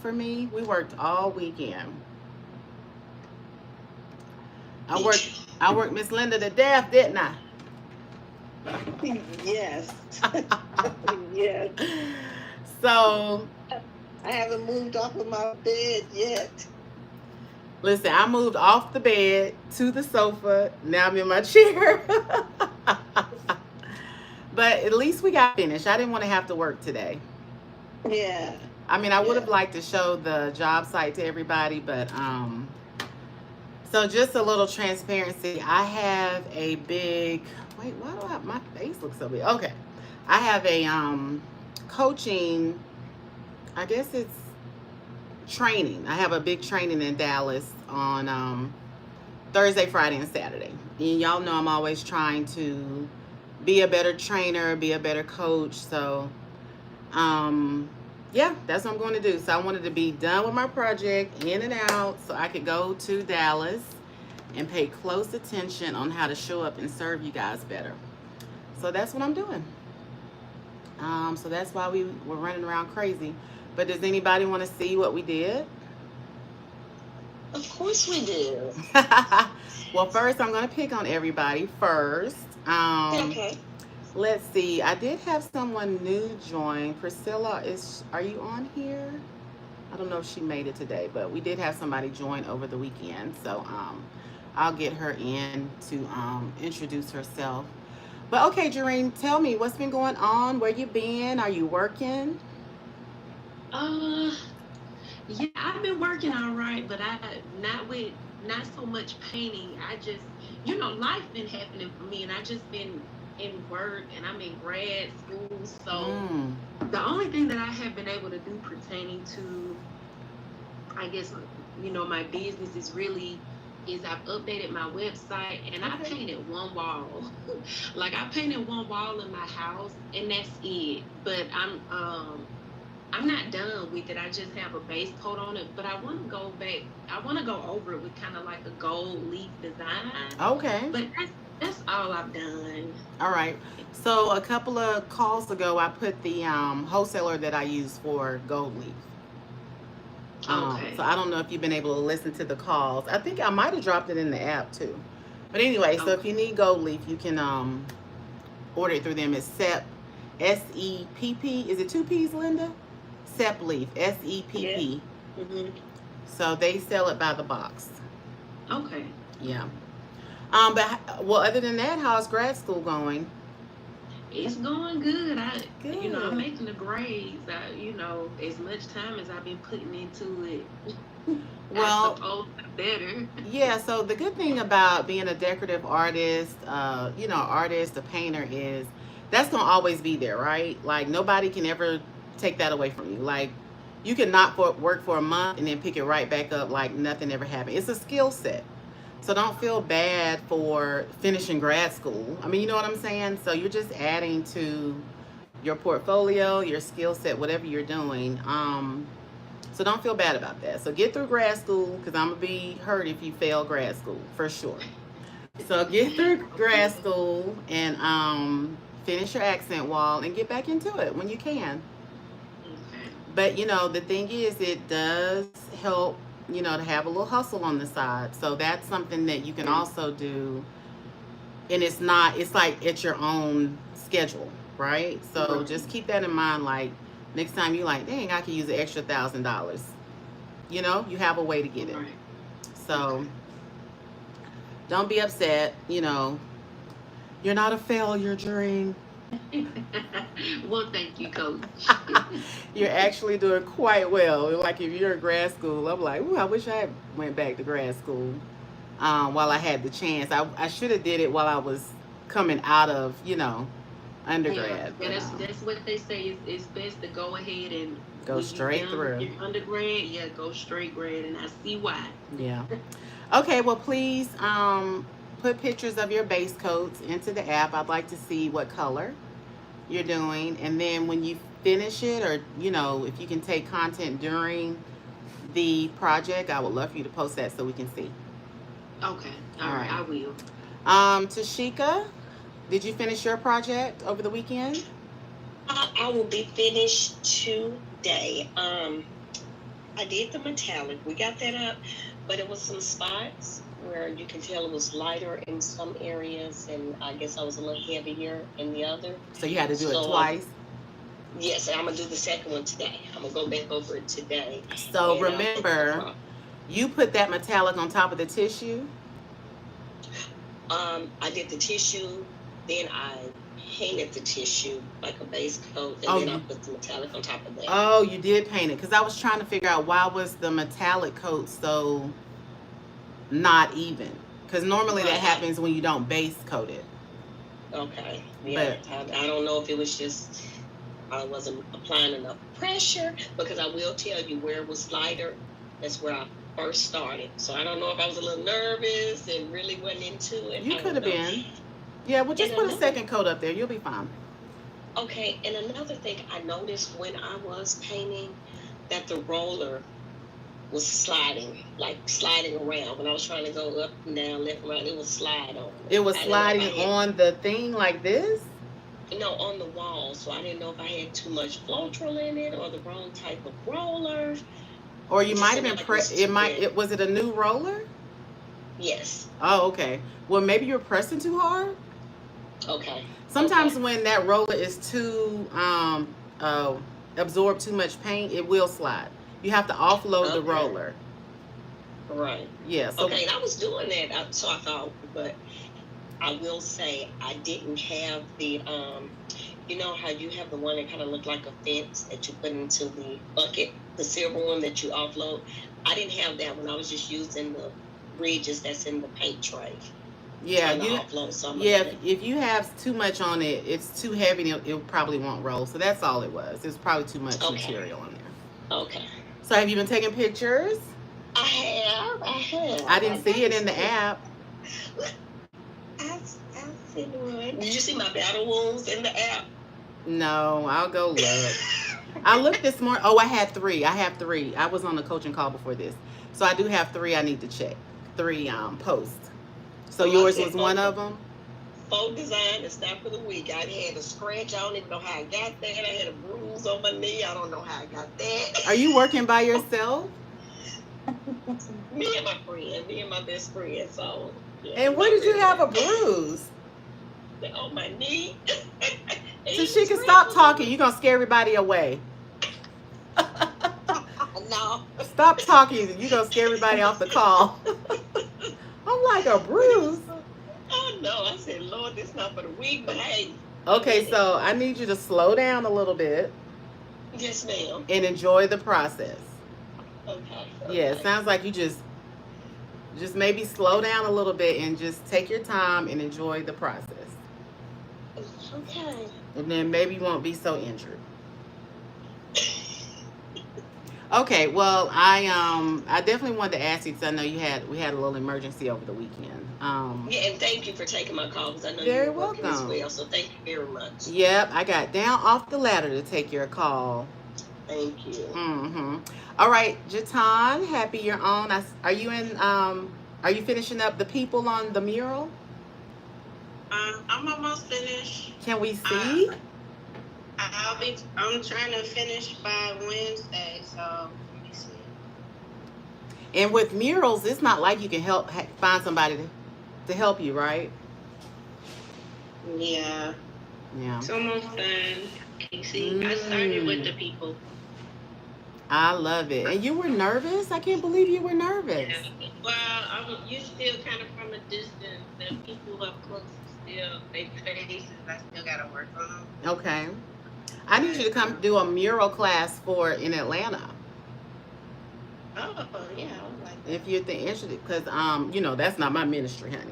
for me. We worked all weekend. I Me worked too. I worked Miss Linda to death, didn't I? Yes. Yes. So I haven't moved off of my bed yet. listen, I moved off the bed to the sofa. Now I'm in my chair. But at least we got finished. I didn't want to have to work today. Yeah. I mean, I would have Yeah. liked to show the job site to everybody, but so just a little transparency. I have a big wait, why do I my face looks so big? Okay. I have a coaching, I guess it's training. I have a big training in Dallas on Thursday, Friday, and Saturday. And y'all know I'm always trying to be a better trainer, be a better coach. So, yeah, that's what I'm going to do. So I wanted to be done with my project, in and out, so I could go to Dallas and pay close attention on how to show up and serve you guys better. So that's what I'm doing. So that's why we were running around crazy. But does anybody want to see what we did? Of course we do. Well, first I'm gonna pick on everybody first. Um, Okay. let's see. I did have someone new join. Priscilla is. Are you on here? I don't know if she made it today, but we did have somebody join over the weekend. So I'll get her in to introduce herself. But okay, Jareen, tell me what's been going on. Where you been? Are you working? Uh, yeah, I've been working all right, but I not with not so much painting. I just, life been happening for me, and I just been in work, and I'm in grad school. So Mm. the only thing that I have been able to do pertaining to, I guess, my business is I've updated my website and I Okay. painted one wall. Like I painted one wall in my house and that's it. But I'm not done with it. I just have a base coat on it, but I want to go back. I want to go over it with kind of like a gold leaf design. Okay. But that's all I've done. All right. So a couple of calls ago, I put the wholesaler that I use for gold leaf. So Okay. I don't know if you've been able to listen to the calls. I think I might have dropped it in the app too. But anyway, so if Okay. you need gold leaf, you can order it through them. It's SEP, SEPP. Is it two P's, Linda? SEP leaf, Yeah. SEPP. Hmm. So they sell it by the box. Okay. Yeah. But well, other than that, how's grad school going? It's going good. I'm Good. making the grades. As much time as I've been putting into it, I Well, suppose better. yeah, so the good thing about being a decorative artist, artist, a painter is that's gonna always be there, right? Like nobody can ever take that away from you. Like you can not work for a month and then pick it right back up like nothing ever happened. It's a skill set. So don't feel bad for finishing grad school. I mean, you know what I'm saying? So you're just adding to your portfolio, your skill set, whatever you're doing. So don't feel bad about that. So get through grad school because I'm gonna be hurt if you fail grad school for sure. So get through grad school and finish your accent wall and get back into it when you can. Okay. But the thing is, it does help, to have a little hustle on the side. So that's something that you can also do. And it's like at your own schedule, right? So Right. just keep that in mind. Like next time you like, dang, I could use an extra $1,000. You have a way to get it. Right. So Okay. don't be upset. You're not a failure, Dream. Well, thank you, Coach. You're actually doing quite well. Like if you're in grad school, I'm like, ooh, I wish I went back to grad school while I had the chance. I should have did it while I was coming out of, Yeah, undergrad. yeah, But that's what they say. It's best to go ahead and go when you straight done with through. your undergrad, yeah, go straight grad, and I see why. Yeah. Okay, well, please put pictures of your base coats into the app. I'd like to see what color you're doing. And then when you finish it, or, if you can take content during the project, I would love for you to post that so we can see. Okay, All all right, right. I will. Tashika, did you finish your project over the weekend? I will be finished today. I did the metallic. We got that up, but it was some spots where you can tell it was lighter in some areas, and I guess I was a little heavier in the other. So you had to do it So, twice. Yes, and I'm gonna do the second one today. I'm gonna go back over it today. So And remember, you put that metallic on top of the tissue. I did the tissue, then I painted the tissue like a base coat, and Oh, then I put the metallic on top of that. Oh, you did paint it, because I was trying to figure out why was the metallic coat so not even. Because normally that Right. happens when you don't base coat it. Okay. Yeah. I don't know if it was just I wasn't applying enough pressure, because I will tell you where it was lighter. That's where I first started. So I don't know if I was a little nervous and really wasn't into it. You could have been. Yeah, well, just put a second coat up there. You'll be fine. Okay, and another thing I noticed when I was painting, that the roller was sliding around. When I was trying to go up and down, left and right, it was slide on. It was sliding on the thing like this? No, on the wall. So I didn't know if I had too much Floetrol in it or the wrong type of roller. Or you might have been was it a new roller? Yes. Oh, okay. Well, maybe you're pressing too hard. Okay. Sometimes when that roller is too absorb too much paint, it will slide. You have to offload the roller. Right. Yeah. So, okay, and I was doing that, so I thought, but I will say I didn't have the you know how you have the one that kind of looked like a fence that you put into the bucket, the silver one that you offload. I didn't have that one. I was just using the ridges that's in the paint tray. Yeah, if you have too much on it, it's too heavy, it probably won't roll. So that's all it was. It's probably too much material on there. Okay. So have you been taking pictures? I have. I didn't see it in the app. I've seen one. Did you see my battle wounds in the app? No, I'll go look. I looked this morning. Oh, I have 3. I was on the coaching call before this. So I do have 3 I need to check. 3 posts. So yours was one of them? Folk design and stop for the week. I had a scratch. I don't even know how I got that. I had a bruise on my knee. I don't know how I got that. Are you working by yourself? Me and my best friend. So. Yeah, and where did you have a bruise? On my knee. So she can stop talking. You're going to scare everybody away. No. Stop talking. You're going to scare everybody off the call. I'm like, a bruise? Oh, no. I said, Lord, this is not for the week, but hey. Okay, so I need you to slow down a little bit. Yes, ma'am. And enjoy the process. Okay. Yeah, it sounds like you just maybe slow down a little bit and just take your time and enjoy the process. Okay. And then maybe you won't be so injured. Okay, well, I definitely wanted to ask you because I know we had a little emergency over the weekend. Yeah, and thank you for taking my call because I know you're you're working as welcome. well. So thank you very much. Yep, I got down off the ladder to take your call. Thank you. Mm-hmm. All right, Jatan, happy you're on. Are you in? Are you finishing up the people on the mural? I'm almost finished. Can we see? I'm trying to finish by Wednesday, so let me see. And with murals, it's not like you can find somebody to help you, right? Yeah. Yeah. It's almost done. Casey, I started with the people. I love it. And you were nervous? I can't believe you were nervous. Yeah. Well, you still kind of from a distance. The people up close still, they faces, I still got to work on them. Okay. I need you to come do a mural class in Atlanta. Oh, yeah. I would like that. If you're interested, because, that's not my ministry, honey.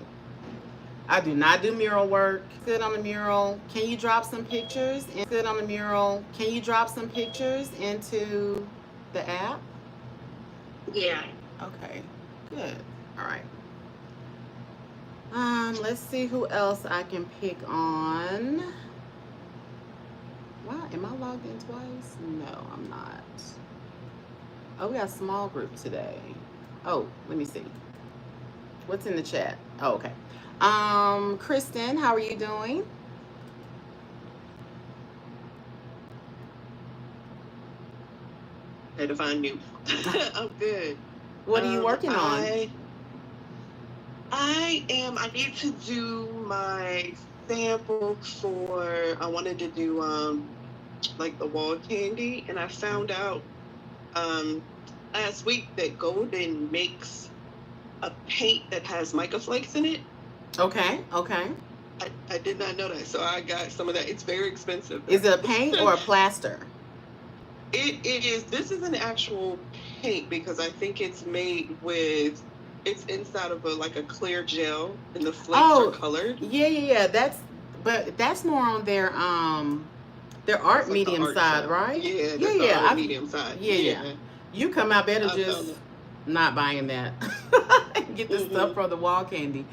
I do not do mural work. Good on the mural. Can you drop some pictures? Good on the mural. Can you drop some pictures into the app? Yeah. Okay. Good. All right. Let's see who else I can pick on. Wow, am I logged in twice? No, I'm not. Oh, we got a small group today. Oh, let me see. What's in the chat? Oh, okay. Kristen, how are you doing? Had to find you. I'm good. What are you working on? I need to do my sample for, I wanted to do like the wall candy, and I found out last week that Golden makes a paint that has mica flakes in it. Okay. I did not know that, so I got some of that. It's very expensive. Is it a paint or a plaster? It is. This is an actual paint because I think it's made with. It's inside of a clear gel, and the flakes are colored. Yeah. That's more on their art medium art side, right? Yeah, the art medium side. Yeah. You come out better just not buying that. Get the stuff from the wall candy.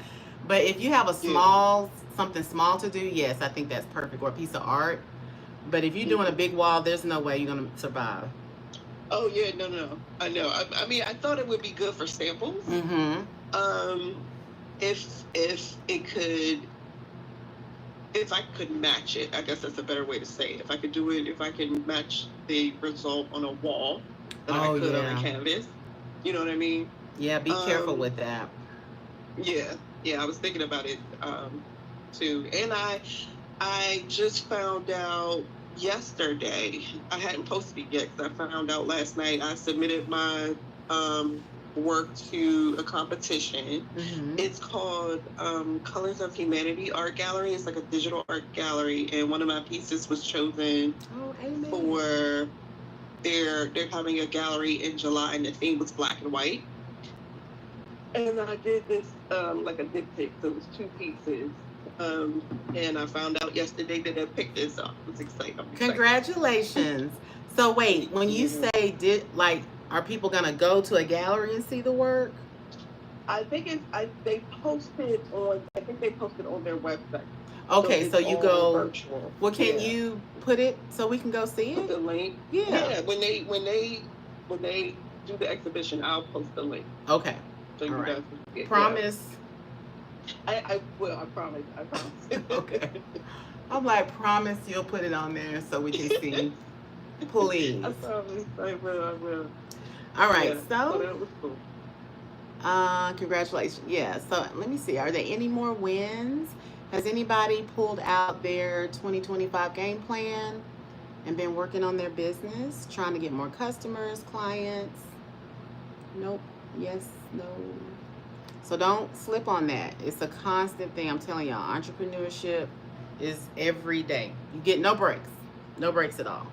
But if you have a something small to do, yes, I think that's perfect, or a piece of art. But if you're doing a big wall, there's no way you're gonna survive. Oh yeah, no. I know. I mean, I thought it would be good for samples. If it could, if I could match it, I guess that's a better way to say it. If I could do it, if I can match the result on a wall that I could on a canvas. You know what I mean? Yeah, be careful with that. Yeah, I was thinking about it too. And I just found out yesterday, I hadn't posted it yet because I found out last night. I submitted my work to a competition. It's called Colors of Humanity Art Gallery. It's like a digital art gallery, and one of my pieces was chosen for they're having a gallery in July, and the theme was black and white. And I did this like a diptych, so it was 2 pieces. And I found out yesterday that I picked this up. I was excited. Congratulations. So wait, when you say are people gonna go to a gallery and see the work? I think they posted on their website. Okay, so you go virtual. Well, can you put it so we can go see Put it? the link. Yeah, when they do the exhibition, I'll post the link. Okay. So you guys can promise. I will. I promise. Okay. I'm like, promise you'll put it on there so we can see. Please. I promise. I will. All right. Yeah, so that was cool. Congratulations. Yeah. So let me see. Are there any more wins? Has anybody pulled out their 2025 game plan and been working on their business, trying to get more customers, clients? Nope. Yes. No. So don't slip on that. It's a constant thing. I'm telling y'all, entrepreneurship is every day. You get no breaks at all.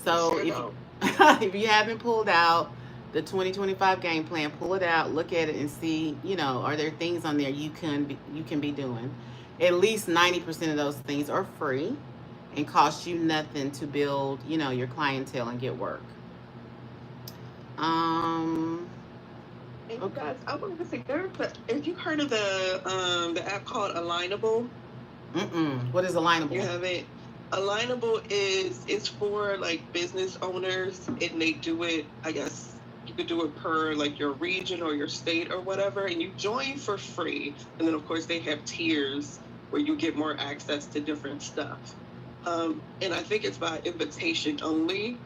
So if you haven't pulled out the 2025 game plan, pull it out, look at it, and see. Are there things on there you can be doing? At least 90% of those things are free and cost you nothing to build, your clientele and get work. And you guys, I wanted to say, have you heard of the app called Alignable? What is Alignable? You haven't? Alignable is for like business owners, and they do it, I guess you could do it per like your region or your state or whatever, and you join for free. And then of course they have tiers where you get more access to different stuff. And I think it's by invitation only.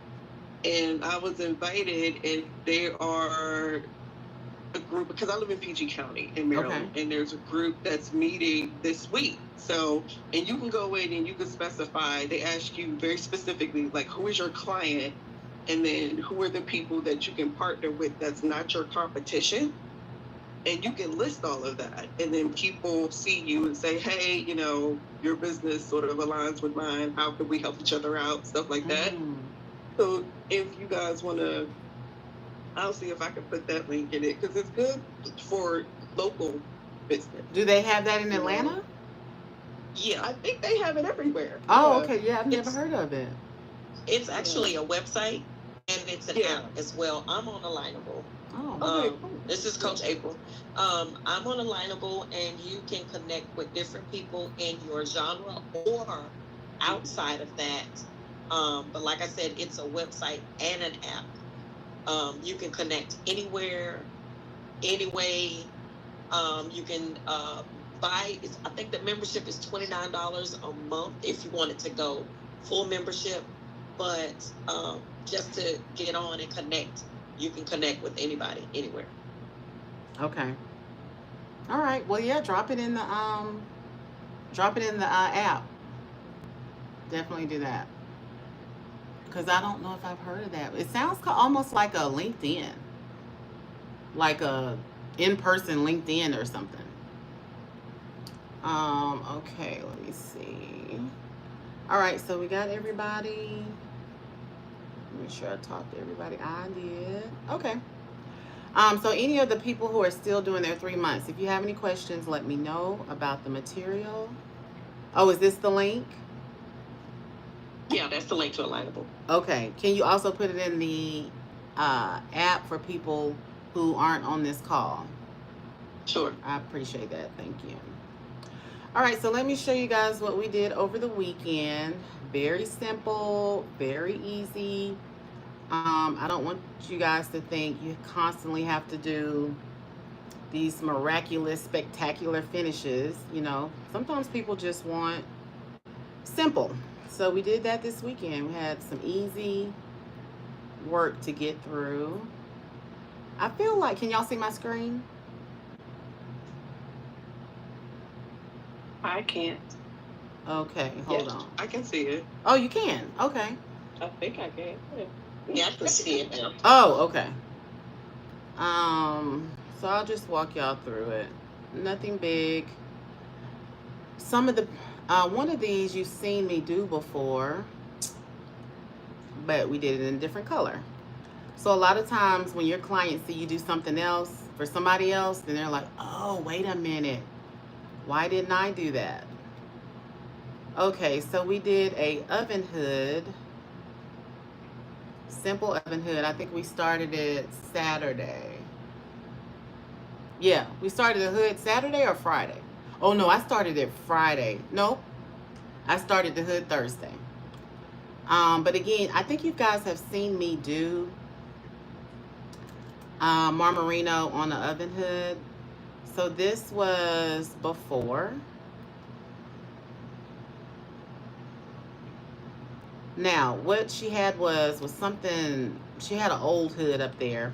And I was invited, and they are a group, because I live in PG County in Maryland, and there's a group that's meeting this week. So, and you can go in and you can specify, they ask you very specifically, like, who is your client? And then who are the people that you can partner with that's not your competition? And you can list all of that. And then people see you and say, hey, your business sort of aligns with mine. How can we help each other out? Stuff like that. So if you guys want to, I'll see if I can put that link in it, because it's good for local business. Do they have that in Atlanta? Yeah, I think they have it everywhere. Oh, okay. Yeah, I've never heard of it. It's actually a website, and it's an app as well. I'm on Alignable. Oh, okay, cool. This is Coach April. I'm on Alignable, and you can connect with different people in your genre or outside of that. But like I said, it's a website and an app. You can connect anywhere, anyway. You can buy. I think the membership is $29 a month if you wanted to go full membership. But just to get on and connect, you can connect with anybody, anywhere. Okay. All right. Well, yeah, drop it in the app. Definitely do that. Because I don't know if I've heard of that. It sounds almost like a LinkedIn, like a in-person LinkedIn or something. Okay, let me see. All right, so we got everybody. Make sure I talked to everybody. I did. Okay. So any of the people who are still doing their 3 months, if you have any questions, let me know about the material. Oh, is this the link? Yeah, that's the link to Alignable. Okay. Can you also put it in the app for people who aren't on this call? Sure. I appreciate that. Thank you. All right, so let me show you guys what we did over the weekend. Very simple, very easy. I don't want you guys to think you constantly have to do these miraculous, spectacular finishes. You know, sometimes people just want simple. So we did that this weekend. We had some easy work to get through. I feel like, can y'all see my screen? I can't. Okay, hold on. I can see it. Oh, you can? Okay. I think I can. Yeah, I can see it now. Oh, okay. So I'll just walk y'all through it. Nothing big. Some of the, one of these you've seen me do before, but we did it in a different color. So a lot of times when your clients see you do something else for somebody else, then they're like, oh, wait a minute. Why didn't I do that? Okay, so we did a oven hood. Simple oven hood. I think we started it Saturday. Yeah, we started the hood Saturday or Friday. Oh no, I started it Friday. Nope, I started the hood Thursday. But again, I think you guys have seen me do Marmarino on the oven hood. So this was before. Now, what she had was something, she had an old hood up there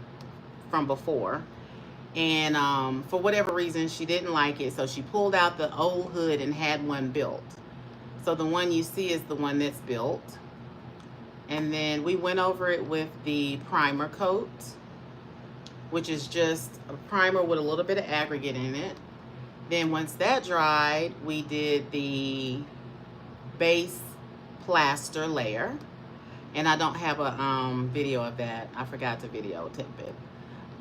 from before. And for whatever reason, she didn't like it. So she pulled out the old hood and had one built. So the one you see is the one that's built. And then we went over it with the primer coat, which is just a primer with a little bit of aggregate in it. Then once that dried, we did the base plaster layer. And I don't have a video of that. I forgot to videotape it.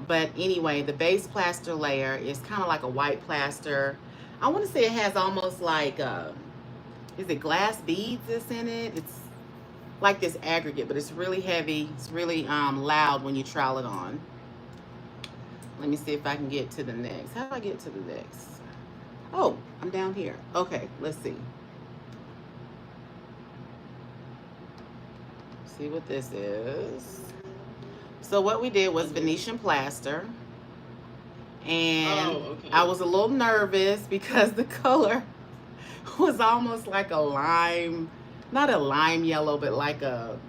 But anyway, the base plaster layer is kind of like a white plaster. I want to say it has almost like, is it glass beads that's in it? It's like this aggregate, but it's really heavy. It's really loud when you trowel it on. Let me see if I can get to the next. How do I get to the next? Oh, I'm down here. Okay, let's see. See what this is. So what we did was Venetian plaster. And I was a little nervous because the color was almost like a lime, not a lime yellow, but like a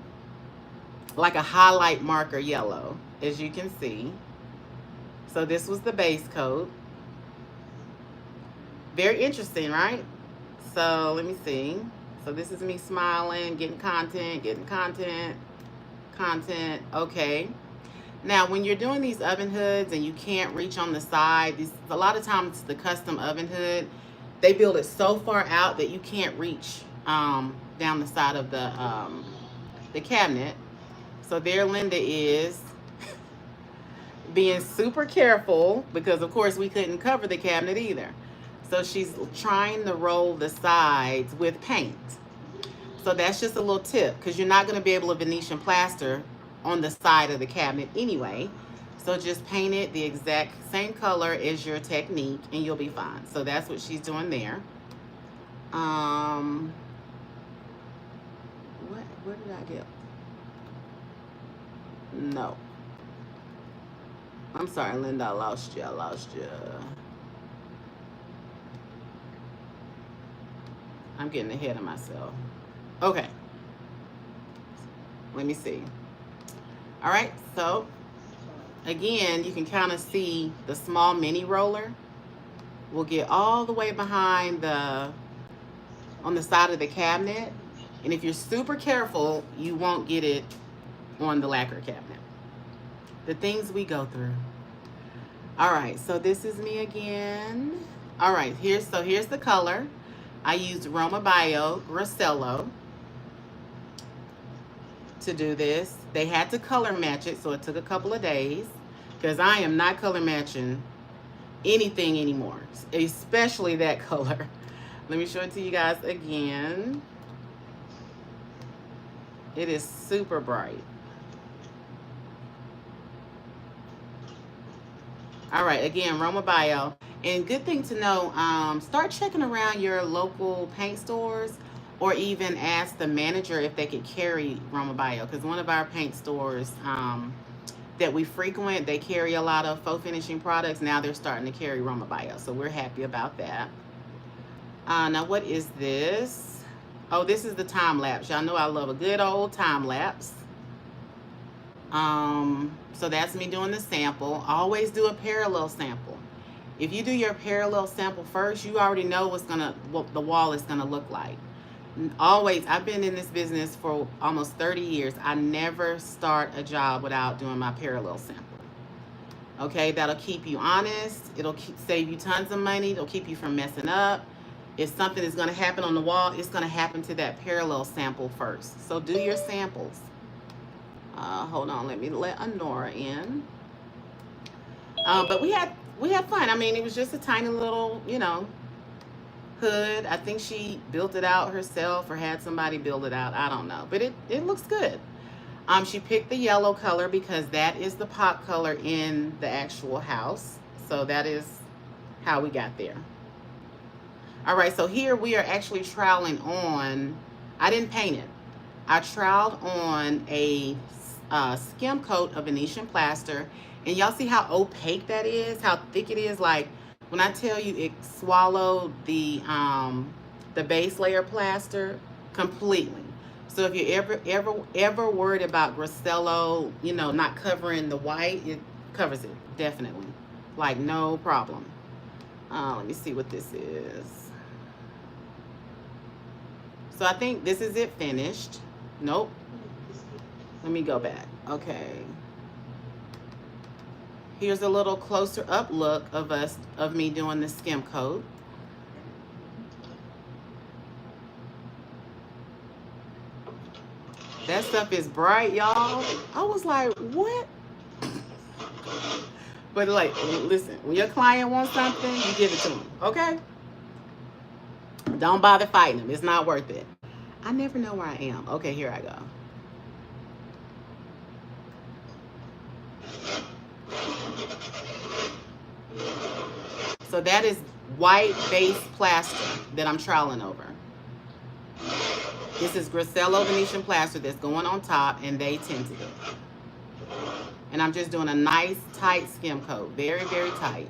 highlight marker yellow, as you can see. So this was the base coat. Very interesting, right? So let me see. So this is me smiling, getting content. Okay. Now, when you're doing these oven hoods and you can't reach on the side, a lot of times the custom oven hood, they build it so far out that you can't reach down the side of the cabinet. So there Linda is being super careful because, of course, we couldn't cover the cabinet either. So she's trying to roll the sides with paint. So that's just a little tip because you're not going to be able to Venetian plaster on the side of the cabinet anyway. So just paint it the exact same color as your technique and you'll be fine. So that's what she's doing there. Where did I get? No. I'm sorry, Linda, I lost you. I'm getting ahead of myself. Okay. Let me see. All right, so again, you can kind of see the small mini roller will get all the way behind on the side of the cabinet. And if you're super careful, you won't get it on the lacquer cabinet. The things we go through. All right, so this is me again. All right, here's the color. I used Roma Bio Grossello to do this. They had to color match it, so it took a couple of days because I am not color matching anything anymore, especially that color. Let me show it to you guys again. It is super bright. All right, again, Roma Bio. And good thing to know, start checking around your local paint stores or even ask the manager if they could carry Roma Bio, because one of our paint stores that we frequent, they carry a lot of faux finishing products. Now they're starting to carry Roma Bio, so we're happy about that. Now what is this? Oh, this is the time lapse. Y'all know I love a good old time lapse. So that's me doing the sample. Always do a parallel sample. If you do your parallel sample first, you already know what the wall is gonna look like. Always, I've been in this business for almost 30 years. I never start a job without doing my parallel sample. Okay, that'll keep you honest. It'll save you tons of money. It'll keep you from messing up. If something is gonna happen on the wall, it's gonna happen to that parallel sample first. So do your samples. Hold on, let me let Honora in. But we had fun. I mean, it was just a tiny little, hood. I think she built it out herself or had somebody build it out. I don't know, but it looks good. She picked the yellow color because that is the pop color in the actual house. So that is how we got there. All right, so here we are actually troweling on, I didn't paint it. I troweled on a skim coat of Venetian plaster. And y'all see how opaque that is, how thick it is? Like when I tell you it swallowed the base layer plaster completely. So if you're ever worried about Grossello, not covering the white, it covers it, definitely. Like no problem. Let me see what this is. So I think this is it finished. Nope. Let me go back. Okay. Here's a little closer up look of me doing the skim coat. That stuff is bright, y'all. I was like, what? But like, listen, when your client wants something, you give it to them, okay? Don't bother fighting them. It's not worth it. I never know where I am. Okay, here I go. So that is white base plaster that I'm troweling over. This is Grossello Venetian plaster that's going on top, and they tinted it. And I'm just doing a nice tight skim coat, very, very tight.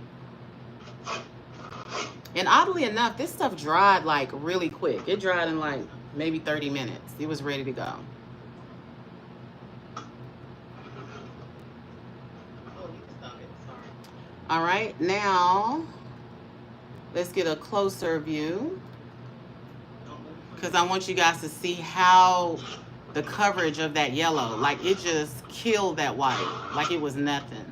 And oddly enough, this stuff dried like really quick. It dried in like maybe 30 minutes. It was ready to go. All right, now let's get a closer view because I want you guys to see how the coverage of that yellow, like it just killed that white, like it was nothing.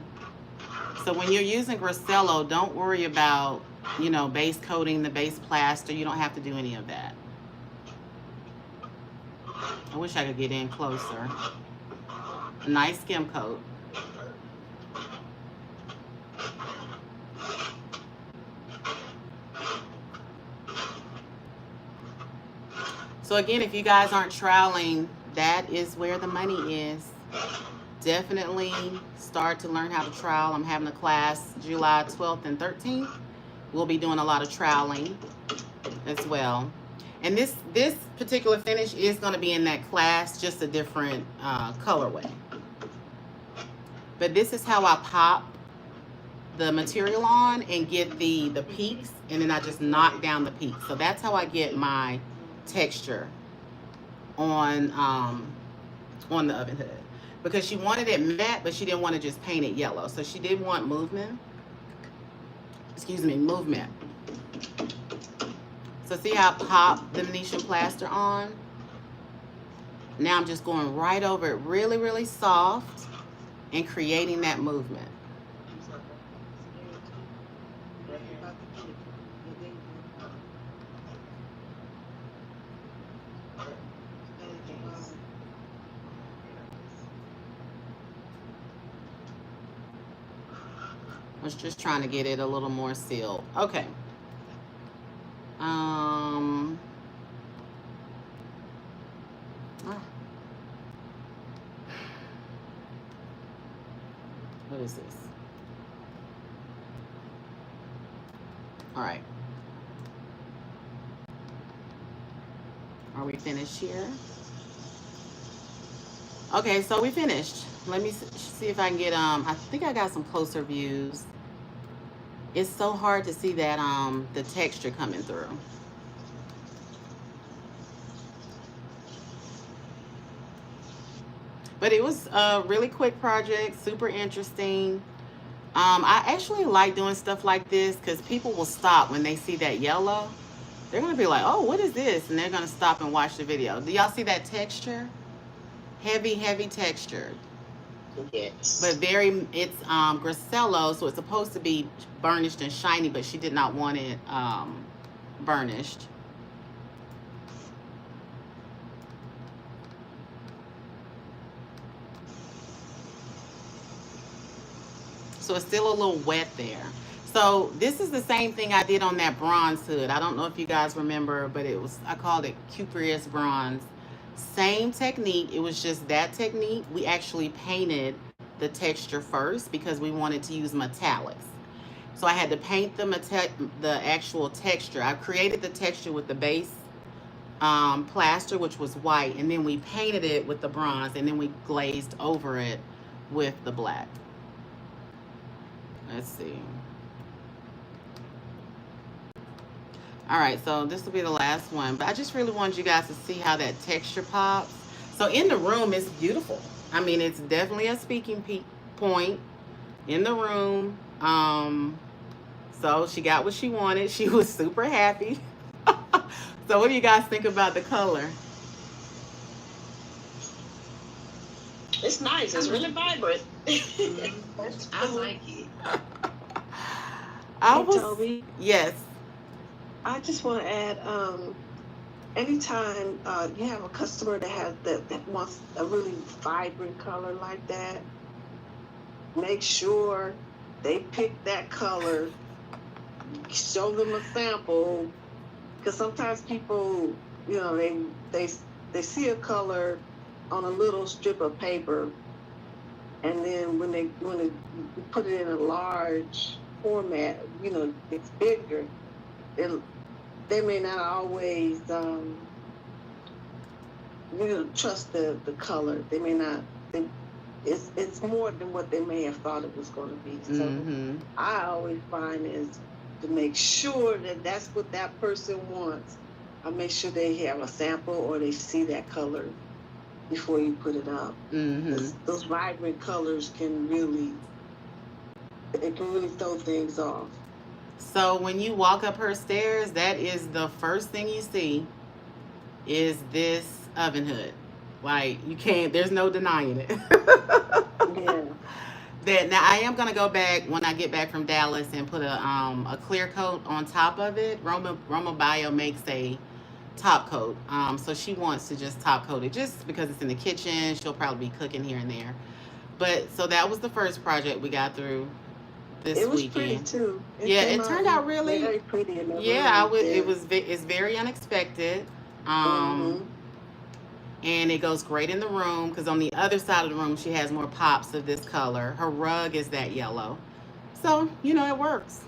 So when you're using Grossello, don't worry about, base coating the base plaster. You don't have to do any of that. I wish I could get in closer. A nice skim coat. So again, if you guys aren't troweling, that is where the money is. Definitely start to learn how to trowel. I'm having a class July 12th and 13th. We'll be doing a lot of troweling as well. And this particular finish is going to be in that class, just a different colorway. But this is how I pop the material on and get the peaks, and then I just knock down the peaks. So that's how I get my texture on the oven hood. because she wanted it matte, but she didn't want to just paint it yellow. So she did want movement. Excuse me, movement. So see how I popped the Venetian plaster on? Now I'm just going right over it really, really soft and creating that movement. I was just trying to get it a little more sealed. Okay. What is this? All right. Are we finished here? Okay, so we finished. Let me see if I can get, I think I got some closer views. It's so hard to see that, the texture coming through. But it was a really quick project, super interesting. I actually like doing stuff like this because people will stop when they see that yellow. They're going to be like, oh, what is this? And they're going to stop and watch the video. Do y'all see that texture? Heavy, heavy textured. Yes. But very, it's Gracello, so it's supposed to be burnished and shiny, but she did not want it burnished. So it's still a little wet there. So this is the same thing I did on that bronze hood. I don't know if you guys remember, but it was, I called it Cupreous Bronze. Same technique. It was just that technique. We actually painted the texture first because we wanted to use metallics. So I had to paint the actual texture. I created the texture with the base plaster, which was white, and then we painted it with the bronze, and then we glazed over it with the black. Let's see. All right, so this will be the last one, but I just really wanted you guys to see how that texture pops. So in the room, it's beautiful. I mean, it's definitely a speaking point in the room. So she got what she wanted. She was super happy. So what do you guys think about the color? It's nice. It's really vibrant. I like it. Toby, Yes. I just want to add, anytime you have a customer that wants a really vibrant color like that, make sure they pick that color. Show them a sample, because sometimes people, you know, they see a color on a little strip of paper, and then when they put it in a large format, you know, it's bigger. They may not always, trust the color. They may not. It's more than what they may have thought it was going to be. So I always find is to make sure that that's what that person wants. I make sure they have a sample or they see that color before you put it up. Those vibrant colors can really throw things off. So when you walk up her stairs, that is the first thing you see is this oven hood. Like, you can't, there's no denying it. Yeah. Now I am gonna go back when I get back from Dallas and put a clear coat on top of it. Roma Bio makes a top coat, so she wants to just top coat it just because it's in the kitchen. She'll probably be cooking here and there. But so that was the first project we got through this weekend. It was pretty too. It turned out really very pretty. It's very unexpected. And it goes great in the room because on the other side of the room she has more pops of this color. Her rug is that yellow. So, you know, it works.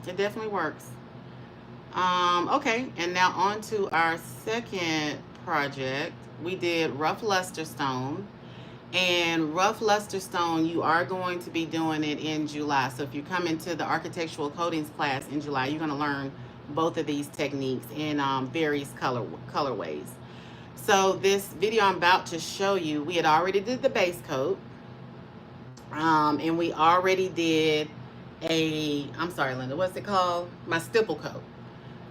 It definitely works. Okay, and now on to our second project. We did rough luster stone. And rough luster stone, you are going to be doing it in July. So if you come into the architectural coatings class in July, you're going to learn both of these techniques in various colorways. So this video I'm about to show you, we had already did the base coat. And we already did I'm sorry, Linda, what's it called? My stipple coat.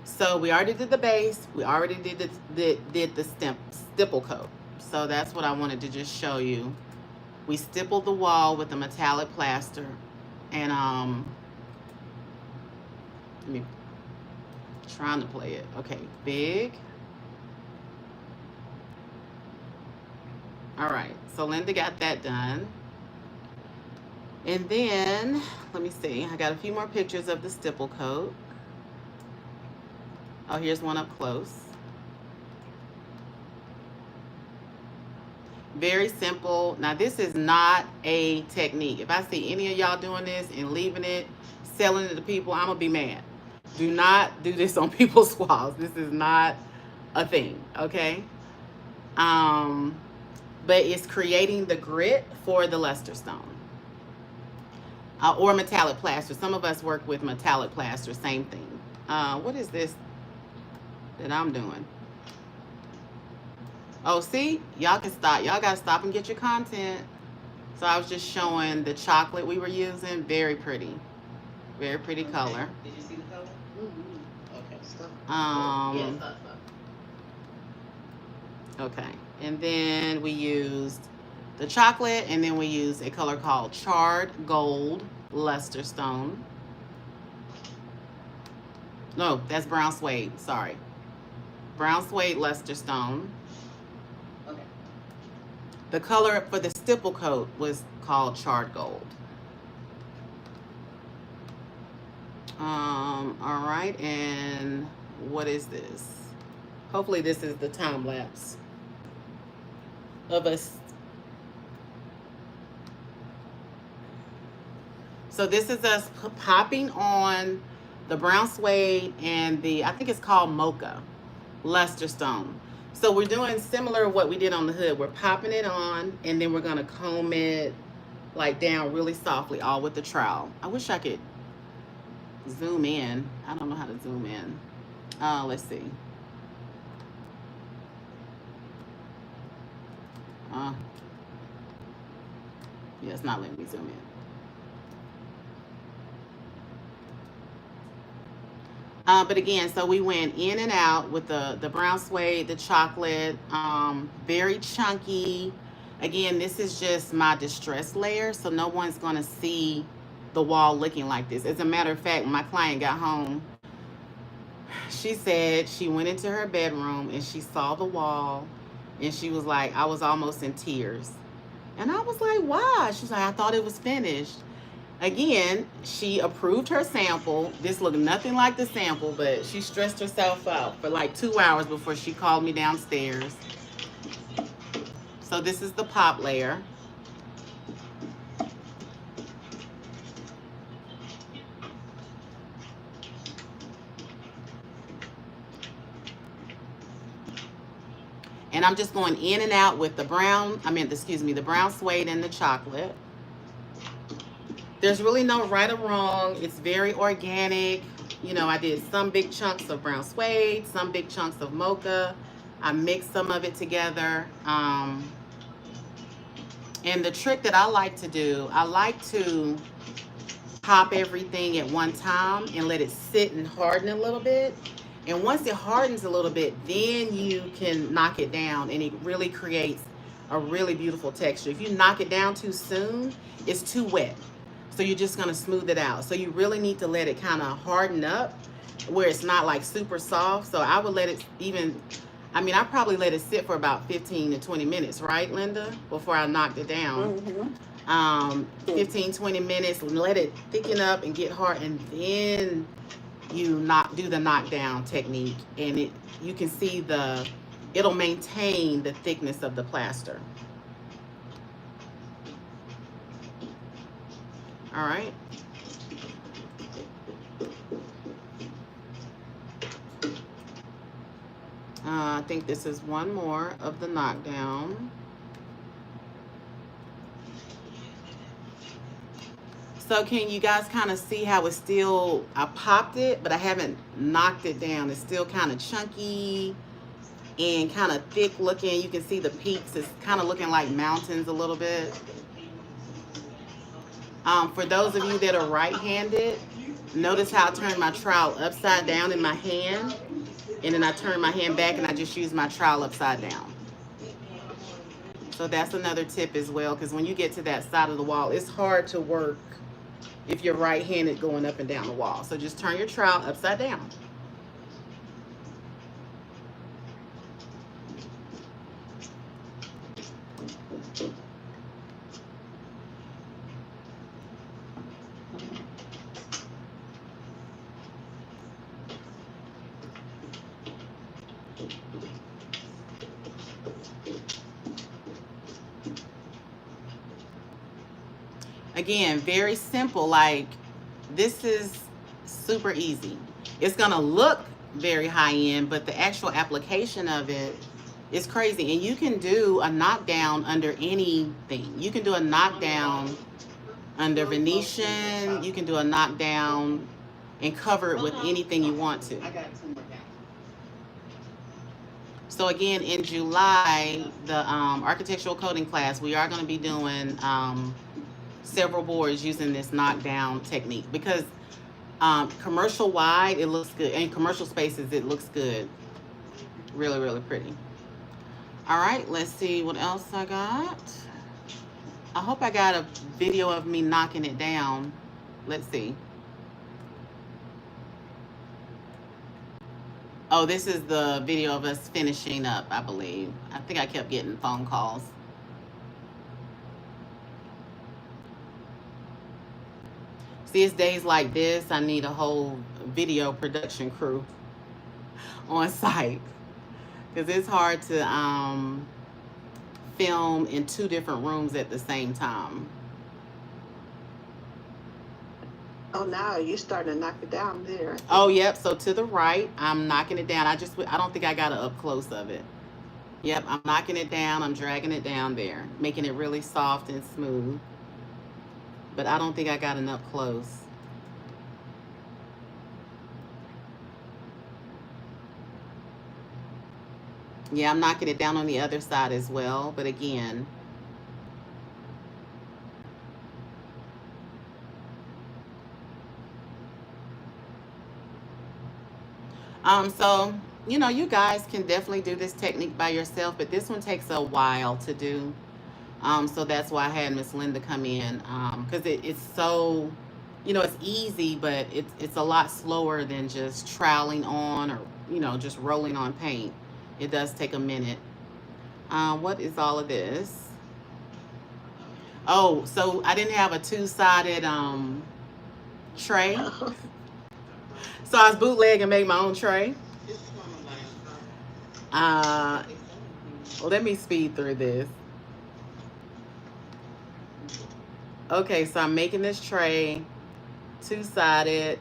So we already did the base. We already did the stipple coat. So that's what I wanted to just show you. We stippled the wall with the metallic plaster, and let me trying to play it. Okay, big. All right, so Linda got that done. And then, let me see, I got a few more pictures of the stipple coat. Oh, here's one up close. Very simple. Now, this is not a technique. If I see any of y'all doing this and leaving it, selling it to people, I'm gonna be mad. Do not do this on people's walls. This is not a thing, okay? But it's creating the grit for the luster stone. Or metallic plaster. Some of us work with metallic plaster, same thing. What is this that I'm doing? Oh, see? Y'all can stop. Y'all got to stop and get your content. So I was just showing the chocolate we were using. Very pretty. Very pretty color. Did you see the color? Okay. Yes, Okay. And then we used the chocolate, and then we used a color called charred gold luster stone. No, that's brown suede. Sorry. Brown suede luster stone. Okay. The color for the stipple coat was called charred gold. All right, and what is this? Hopefully this is the time lapse of us. So this is us popping on the brown suede and the, I think it's called mocha luster stone. So we're doing similar to what we did on the hood. We're popping it on, and then we're gonna comb it like down really softly, all with the trowel. I wish I could zoom in. I don't know how to zoom in. Let's see. Yeah, it's not letting me zoom in. But again, so we went in and out with the brown suede, the chocolate, very chunky. Again, this is just my distress layer, so no one's gonna see the wall looking like this. As a matter of fact, when my client got home, she said she went into her bedroom and she saw the wall, and she was like, I was almost in tears. And I was like, why? She's like, I thought it was finished. Again, she approved her sample. This looked nothing like the sample, but she stressed herself out for like 2 hours before she called me downstairs. So this is the pop layer. And I'm just going in and out with the brown suede and the chocolate. There's really no right or wrong. It's very organic. You know, I did some big chunks of brown suede, some big chunks of mocha. I mixed some of it together. And the trick that I like to do, I like to pop everything at one time and let it sit and harden a little bit. And once it hardens a little bit, then you can knock it down, and it really creates a really beautiful texture. If you knock it down too soon, it's too wet. So you're just gonna smooth it out. So you really need to let it kind of harden up where it's not like super soft. So I would let it I probably let it sit for about 15 to 20 minutes, right, Linda? Before I knocked it down. Mm-hmm. 15, 20 minutes, let it thicken up and get hard, and then you do the knockdown technique, and you can see it'll maintain the thickness of the plaster. All right. I think this is one more of the knockdown. So can you guys kind of see how it's still, I popped it, but I haven't knocked it down. It's still kind of chunky and kind of thick looking. You can see the peaks. It's kind of looking like mountains a little bit. For those of you that are right-handed, notice how I turn my trowel upside down in my hand, and then I turn my hand back and I just use my trowel upside down. So that's another tip as well, because when you get to that side of the wall, it's hard to work if you're right-handed going up and down the wall. So just turn your trowel upside down. Again, very simple. Like, this is super easy. It's going to look very high end, but the actual application of it is crazy. And you can do a knockdown under anything. You can do a knockdown under Venetian. You can do a knockdown and cover it with anything you want to. So again, in July, the architectural coding class, we are going to be doing several boards using this knockdown technique, because commercial wide, it looks good, and commercial spaces, it looks good. Really, really pretty. All right, let's see what else I got. I hope I got a video of me knocking it down. Let's see. Oh, this is the video of us finishing up, I believe. I think I kept getting phone calls. See, it's days like this, I need a whole video production crew on site, because it's hard to film in 2 different rooms at the same time. Oh, now you're starting to knock it down there. Oh, yep. So to the right, I'm knocking it down. I don't think I got an up close of it. Yep, I'm knocking it down. I'm dragging it down there, making it really soft and smooth. But I don't think I got an up close. Yeah, I'm knocking it down on the other side as well. But again, so, you guys can definitely do this technique by yourself, but this one takes a while to do. So that's why I had Miss Linda come in, because it's so, it's easy, but it's a lot slower than just troweling on, or, just rolling on paint. It does take a minute. What is all of this? Oh, so I didn't have a 2-sided tray. So I was bootleg and made my own tray. Let me speed through this. Okay, so I'm making this tray 2-sided.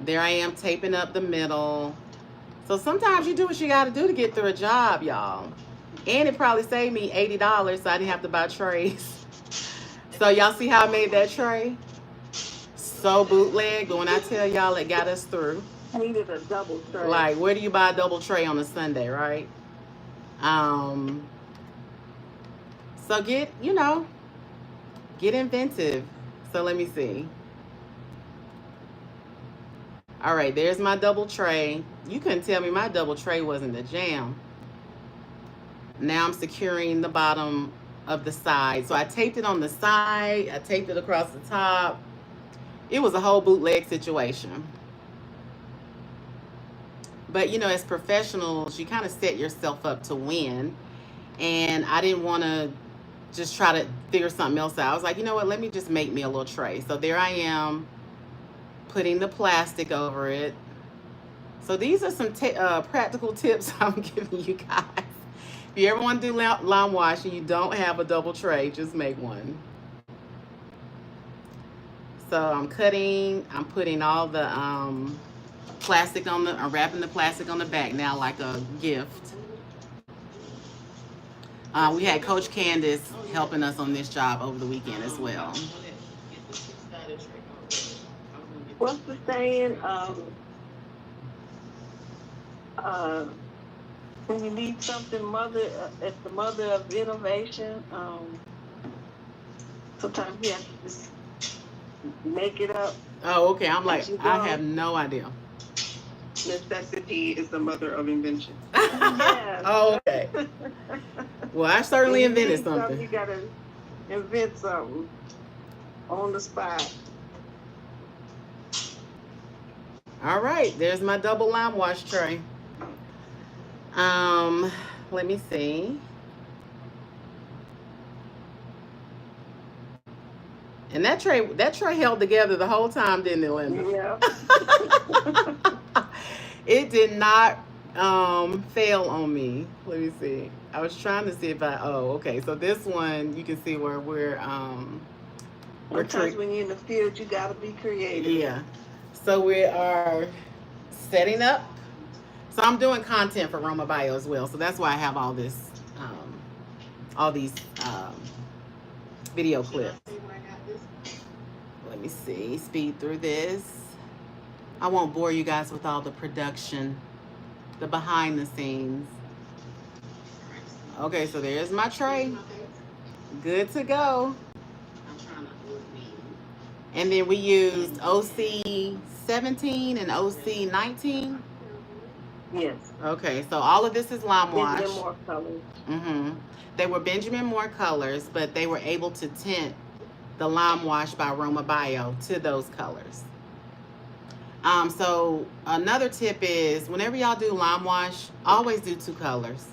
There I am taping up the middle. So sometimes you do what you got to do to get through a job, y'all. And it probably saved me $80, so I didn't have to buy trays. So y'all see how I made that tray? So bootleg, but when I tell y'all it got us through. I needed a double tray. Like, where do you buy a double tray on a Sunday, right? So get inventive. So let me see. All right, there's my double tray. You couldn't tell me my double tray wasn't a jam. Now I'm securing the bottom of the side. So I taped it on the side. I taped it across the top. It was a whole bootleg situation. But, as professionals, you kind of set yourself up to win. And I didn't want to just try to figure something else out. I was like, you know what? Let me just make me a little tray. So there I am, putting the plastic over it. So these are some practical tips I'm giving you guys. If you ever want to do lawn wash and you don't have a double tray, just make one. So I'm putting all the plastic I'm wrapping the plastic on the back now like a gift. We had Coach Candace helping us on this job over the weekend as well. What's the saying? When you need something, it's the mother of innovation. Sometimes you have to just make it up Oh, okay. I'm like, as you I go. have no idea. Necessity is the mother of invention. Yes. Oh, okay. Well, I certainly When you invented need something, something. you gotta invent something on the spot. All right, there's my double lime wash tray. Um, Let me see. And that tray held together the whole time, didn't it, Linda? Yeah. It did not fail on me. Let me see. I was trying to see if I okay. So this one you can see where we're Sometimes when you're in the field, you gotta be creative. yeah. So we are setting up. So I'm doing content for Roma Bio as well. So that's why I have all these video clips. Let me see. Speed through this. I won't bore you guys with all the production, the behind the scenes. Okay, so there's my tray. Good to go. And then we used OC 17 and OC 19. Yes. Okay, so all of this is lime wash. Benjamin Moore colors. They were Benjamin Moore colors, but they were able to tint the lime wash by Roma Bio to those colors. So another tip is whenever y'all do lime wash, always do 2 colors.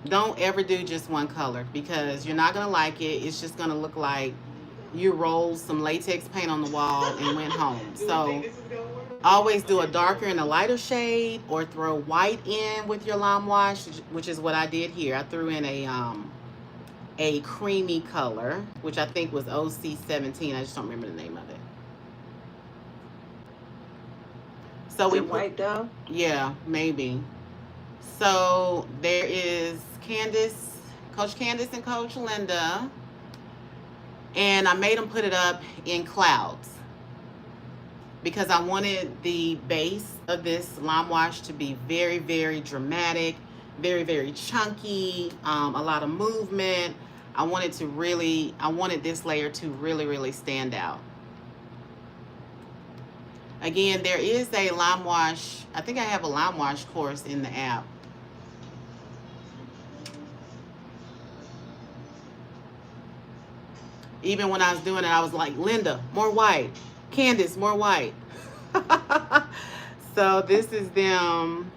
Don't ever do just 1 color because you're not gonna like it. It's just gonna look like you rolled some latex paint on the wall and went home. So always do a darker and a lighter shade, or throw white in with your lime wash, which is what I did here. I threw in a creamy color, which I think was OC 17. I just don't remember the name of it. So we put, white dove? Yeah, maybe. So there is Candace, Coach Candace and Coach Linda, and I made them put it up in clouds because I wanted the base of this lime wash to be very, very dramatic, very, very chunky, a lot of movement. I wanted this layer to really, really stand out. Again, there is a lime wash. I think I have a lime wash course in the app. Even when I was doing it, I was like, Linda, more white. Candace, more white. So this is them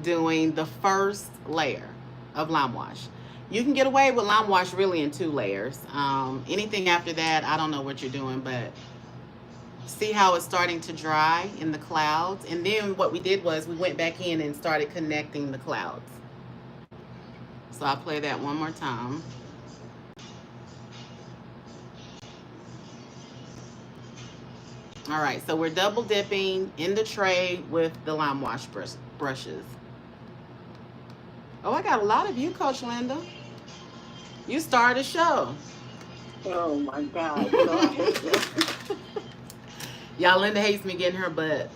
doing the first layer of lime wash. You can get away with lime wash really in 2 layers. Anything after that, I don't know what you're doing, but see how it's starting to dry in the clouds? And then what we did was we went back in and started connecting the clouds. So I'll play that one more time. All right, so we're double dipping in the tray with the lime wash brushes. Oh, I got a lot of you, Coach Linda. You started a show. Oh my God. You know, I hate that. Y'all, Linda hates me getting her butt.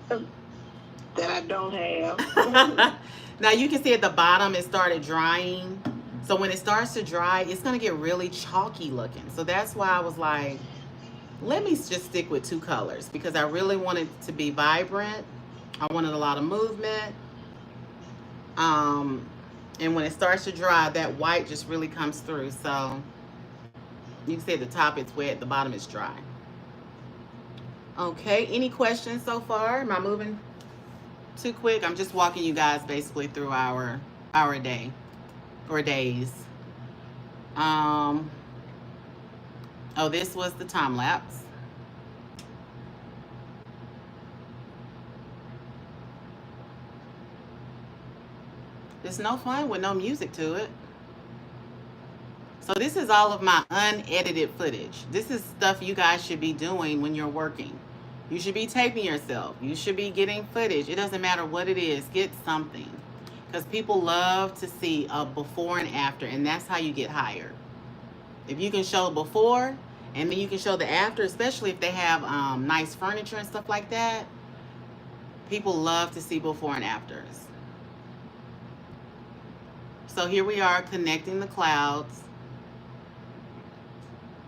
That I don't have. Now you can see at the bottom it started drying. So when it starts to dry, it's gonna get really chalky looking. So that's why I was like, let me just stick with 2 colors because I really wanted it to be vibrant. I wanted a lot of movement. And when it starts to dry, that white just really comes through. So you can see at the top it's wet, at the bottom it's dry. Okay, any questions so far? Am I moving too quick? I'm just walking you guys basically through our day or days. Oh, this was the time lapse. It's no fun with no music to it. So this is all of my unedited footage. This is stuff you guys should be doing when you're working. You should be taping yourself. You should be getting footage. It doesn't matter what it is. Get something. Because people love to see a before and after, and that's how you get hired. If you can show before, and then you can show the after, especially if they have nice furniture and stuff like that, people love to see before and afters. So here we are connecting the clouds.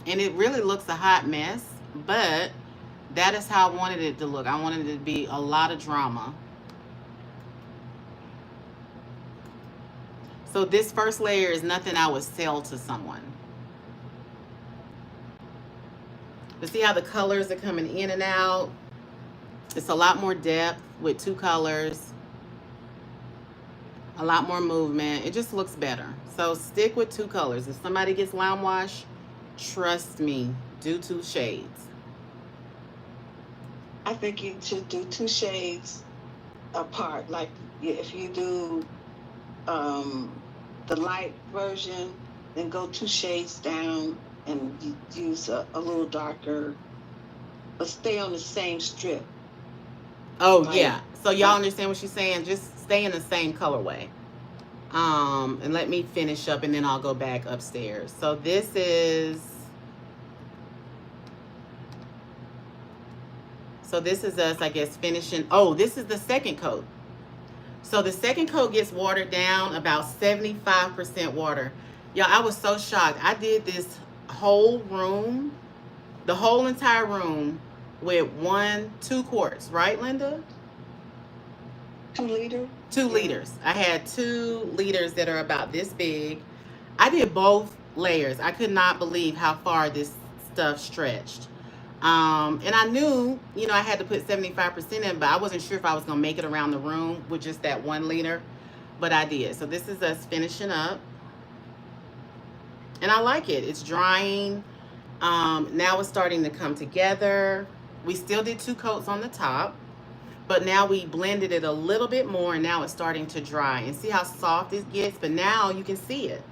And it really looks a hot mess, but that is how I wanted it to look. I wanted it to be a lot of drama. So this first layer is nothing I would sell to someone. But see how the colors are coming in and out? It's a lot more depth with 2 colors, a lot more movement. It just looks better. So stick with 2 colors. If somebody gets Lime Wash, trust me, do 2 shades. I think you should do 2 shades apart. Like if you do the light version, then go 2 shades down and use a little darker, but stay on the same strip. Oh, Like, yeah. So y'all understand what she's saying? Just stay in the same colorway. And let me finish up and then I'll go back upstairs. So this is us, I guess, finishing. Oh, this is the second coat. So the second coat gets watered down, about 75% water. Y'all, I was so shocked. I did this whole room, the whole entire room, with 2 quarts, right, Linda? 2 liters? 2 liters. I had 2 liters that are about this big. I did both layers. I could not believe how far this stuff stretched. And I knew, I had to put 75% in, but I wasn't sure if I was going to make it around the room with just that 1 liter, but I did. So this is us finishing up. And I like it. It's drying. Now it's starting to come together. We still did 2 coats on the top, but now we blended it a little bit more, and now it's starting to dry. And see how soft it gets? But now you can see it.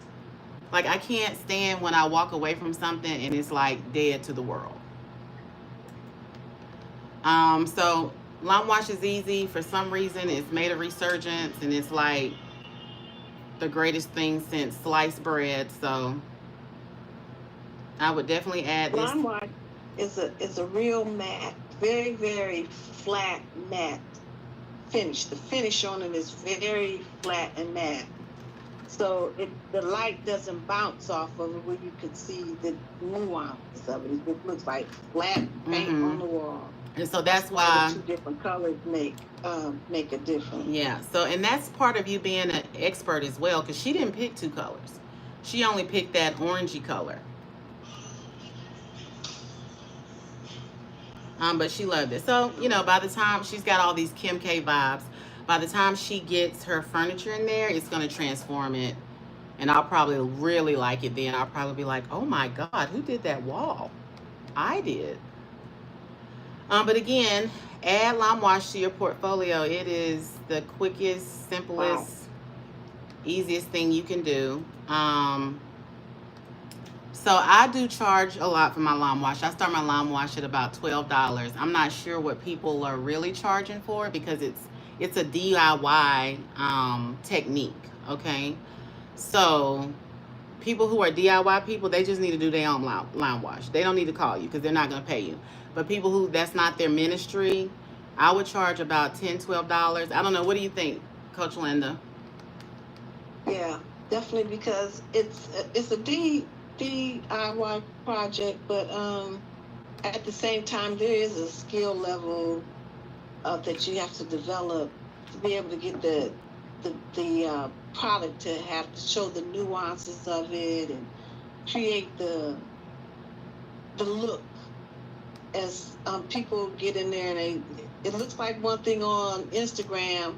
Like, I can't stand when I walk away from something and it's like dead to the world. So Lime Wash is easy. For some reason, it's made a resurgence, and it's like the greatest thing since sliced bread. So I would definitely add this. Lime Wash is a real matte, very, very flat matte finish. The finish on it is very flat and matte. So the light doesn't bounce off of it where you can see the nuances of it. It looks like flat paint on the wall. And so that's why the 2 different colors make a difference. Yeah. So, and that's part of you being an expert as well, because she didn't pick 2 colors. She only picked that orangey color. But she loved it. So, by the time she's got all these Kim K vibes, by the time she gets her furniture in there, it's going to transform it. And I'll probably really like it then. I'll probably be like, oh my God, who did that wall? I did. But again, add Lime Wash to your portfolio. It is the quickest, simplest, easiest thing you can do. So I do charge a lot for my Lime Wash. I start my Lime Wash at about $12. I'm not sure what people are really charging for, because it's a DIY technique, okay? So people who are DIY people, they just need to do their own Lime Wash. They don't need to call you because they're not going to pay you. But people who that's not their ministry, I would charge about $10, $12. I don't know. What do you think, Coach Linda? Yeah, definitely, because it's a DIY project, but at the same time, there is a skill level that you have to develop to be able to get the product to have to show the nuances of it and create the look. As people get in there and it looks like one thing on Instagram,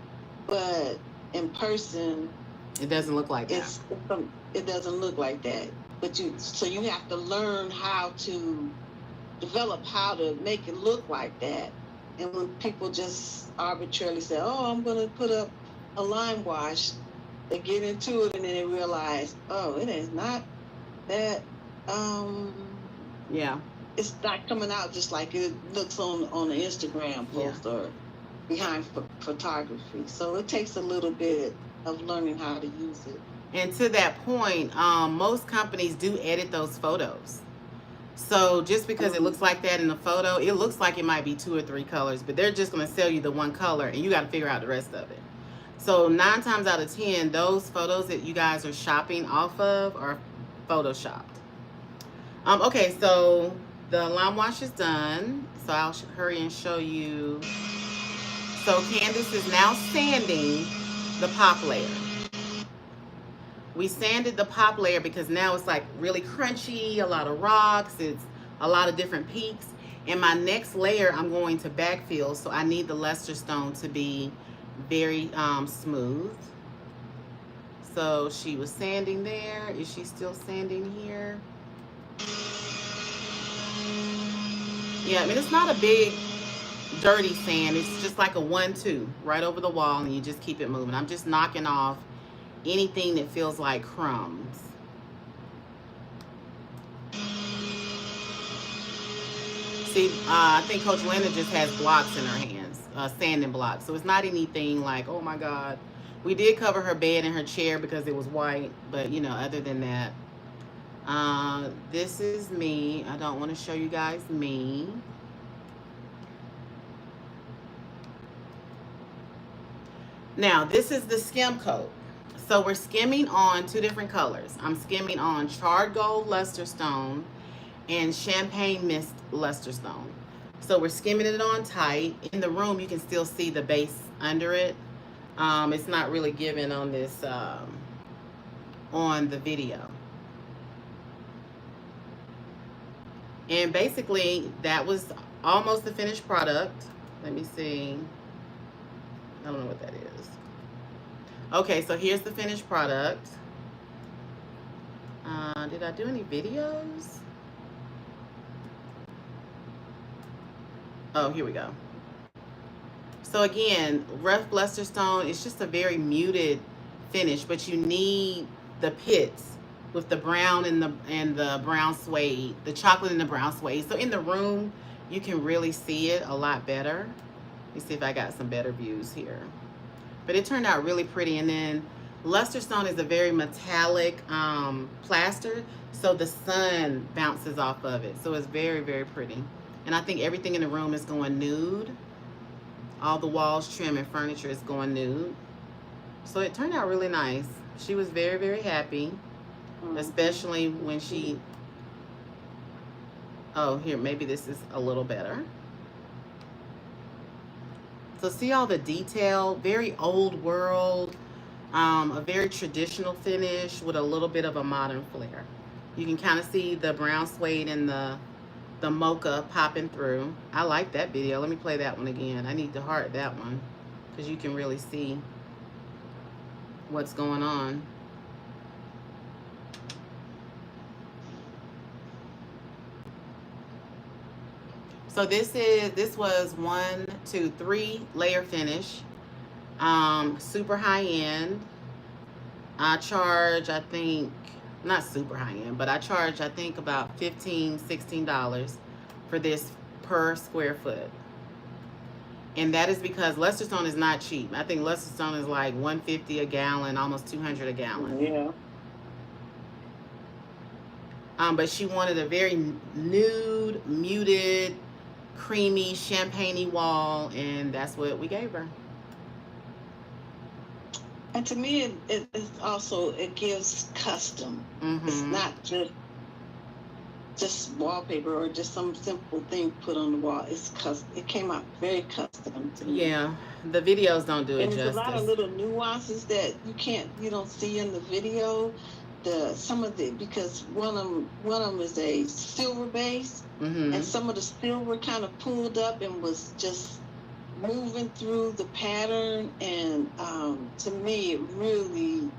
but in person, it doesn't look like that. It doesn't look like that. But you have to learn how to develop how to make it look like that. And when people just arbitrarily say, "Oh, I'm going to put up a Lime Wash," they get into it and then they realize, "Oh, it is not that." Yeah. It's not coming out just like it looks on an Instagram post or behind photography. So it takes a little bit of learning how to use it. And to that point, most companies do edit those photos. So just because it looks like that in the photo, it looks like it might be 2 or 3 colors, but they're just going to sell you the 1 color and you got to figure out the rest of it. So 9 times out of 10, those photos that you guys are shopping off of are photoshopped. Okay, so the lime wash is done. So I'll hurry and show you. So Candace is now sanding the pop layer. We sanded the pop layer because now it's like really crunchy, a lot of rocks, it's a lot of different peaks. And my next layer I'm going to backfill, so I need the luster stone to be very smooth. So she was sanding there. Is she still sanding here? Yeah, I mean, it's not a big dirty sand. It's just like a 1-2 right over the wall, and you just keep it moving. I'm just knocking off anything that feels like crumbs. See, I think Coach Linda just has blocks in her hands, sanding blocks. So it's not anything like, oh my God. We did cover her bed and her chair because it was white, but you know, other than that, this is me. I don't want to show you guys me. Now, this is the skim coat. So we're skimming on 2 different colors. I'm skimming on charred gold luster stone and champagne mist luster stone. So we're skimming it on tight. In the room, you can still see the base under it. It's not really given on this, on the video. And basically, that was almost the finished product. Let me see. I don't know what that is. Okay, so here's the finished product. Did I do any videos? Oh, here we go. So again, rough luster stone, it's just a very muted finish, but you need the pits with the brown and the brown suede, the chocolate and the brown suede. So in the room, you can really see it a lot better. Let me see if I got some better views here. But it turned out really pretty. And then luster stone is a very metallic plaster, so the sun bounces off of it. So it's very, very pretty. And I think everything in the room is going nude. All the walls, trim, and furniture is going nude. So it turned out really nice. She was very, very happy, especially when she... Oh, here, maybe this is a little better. So see all the detail, very old world, a very traditional finish with a little bit of a modern flair. You can kind of see the brown suede and the mocha popping through. I like that video. Let me play that one again. I need to heart that one because you can really see what's going on. So this was 1, 2, 3 layer finish, super high end. I charge, I think, not super high end, but I charge, I think, about $15, $16 for this per square foot. And that is because luster stone is not cheap. I think luster stone is like $150 a gallon, almost $200 a gallon. Yeah. But she wanted a very nude, muted, creamy, champagne-y wall, and that's what we gave her. And to me, it's also, it gives custom. It's not just wallpaper or just some simple thing put on the wall. It's custom. It came out very custom to me. Yeah, the videos don't do it and justice. There's a lot of little nuances that you don't see in the video. Because one of them is a silver base, and some of the silver kind of pulled up and was just moving through the pattern, and to me it really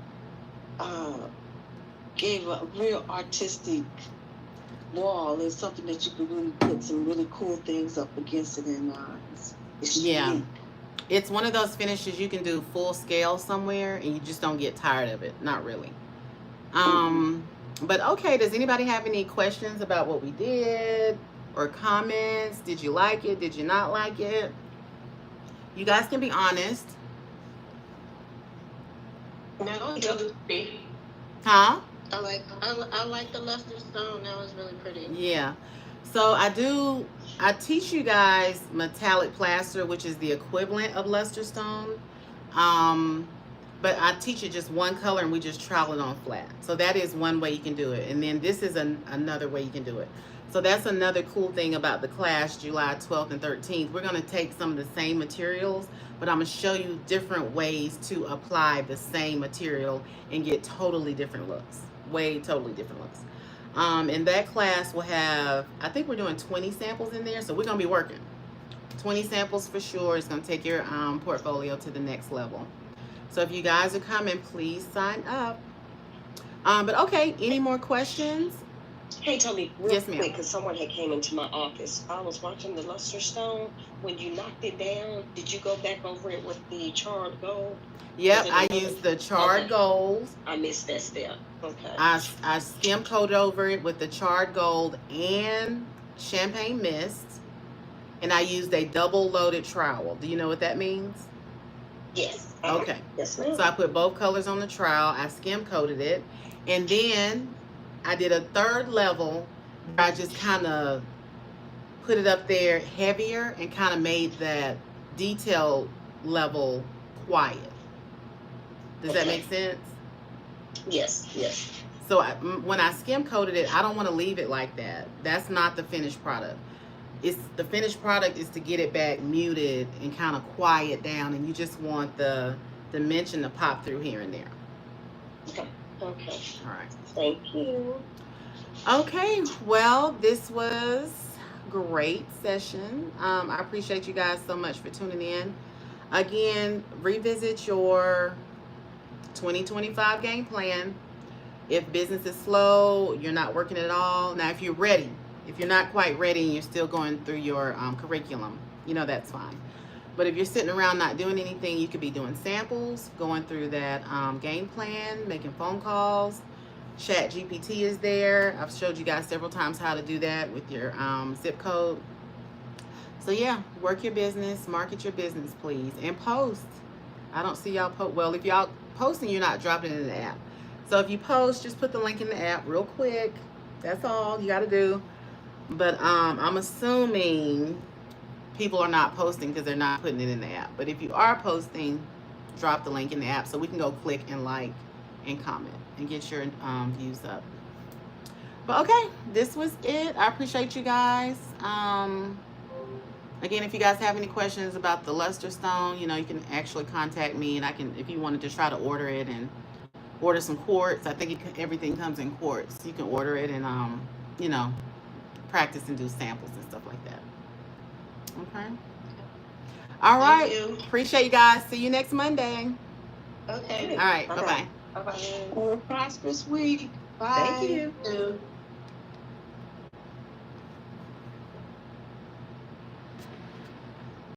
gave a real artistic wall. It's something that you could really put some really cool things up against it, and it's unique. It's one of those finishes you can do full scale somewhere and you just don't get tired of it. Not really. But okay, does anybody have any questions about what we did or comments? Did you like it? Did you not like it? You guys can be honest. No, it was pretty. Huh? I like the luster stone. That was really pretty. Yeah. So I teach you guys metallic plaster, which is the equivalent of luster stone. but I teach it just one color and we just trowel it on flat. So that is one way you can do it. And then this is another way you can do it. So that's another cool thing about the class, July 12th and 13th. We're going to take some of the same materials, but I'm going to show you different ways to apply the same material and get totally different looks. Totally different looks. And that class will have, I think we're doing 20 samples in there. So we're going to be working 20 samples for sure. It's going to take your portfolio to the next level. So if you guys are coming, please sign up. But okay, any more questions? Hey, Toby, real Yes, ma'am. quick, because someone had came into my office. I was watching the luster stone. When you knocked it down, did you go back over it with the charred gold? Yep, I used the charred gold. I missed that step. Okay. I skim coated over it with the charred gold and champagne mist. And I used a double loaded trowel. Do you know what that means? Yes. Okay. Yes, ma'am. So I put both colors on the trowel. I skim coated it. And then I did a third level where I just kind of put it up there heavier and kind of made that detail level quiet. Does that make sense? Yes, yes. So when I skim coated it, I don't want to leave it like that. That's not the finished product. The finished product is to get it back muted and kind of quiet down, and you just want the dimension to pop through here and there. Okay. Okay. All right. Thank you. Okay. Well, this was great session. I appreciate you guys so much for tuning in. Again, revisit your 2025 game plan. If business is slow, you're not working at all. Now, if you're ready, if you're not quite ready and you're still going through your curriculum, that's fine. But if you're sitting around not doing anything, you could be doing samples, going through that game plan, making phone calls. Chat GPT is there. I've showed you guys several times how to do that with your zip code. So yeah, work your business, market your business, please, and post. I don't see y'all post. Well, if y'all posting, you're not dropping it in the app. So if you post, just put the link in the app real quick. That's all you got to do. But I'm assuming people are not posting because they're not putting it in the app. But if you are posting, drop the link in the app so we can go click and like and comment and get your views up. But okay, this was it. I appreciate you guys. Again, if you guys have any questions about the luster stone, you can actually contact me, and I can, if you wanted to try to order it and order some quartz. I think everything comes in quartz. You can order it and practice and do samples and stuff like that. Okay. All right. Appreciate you guys. See you next Monday. Okay. All right. Bye-bye. Bye-bye. Have a prosperous week. Bye. Thank you.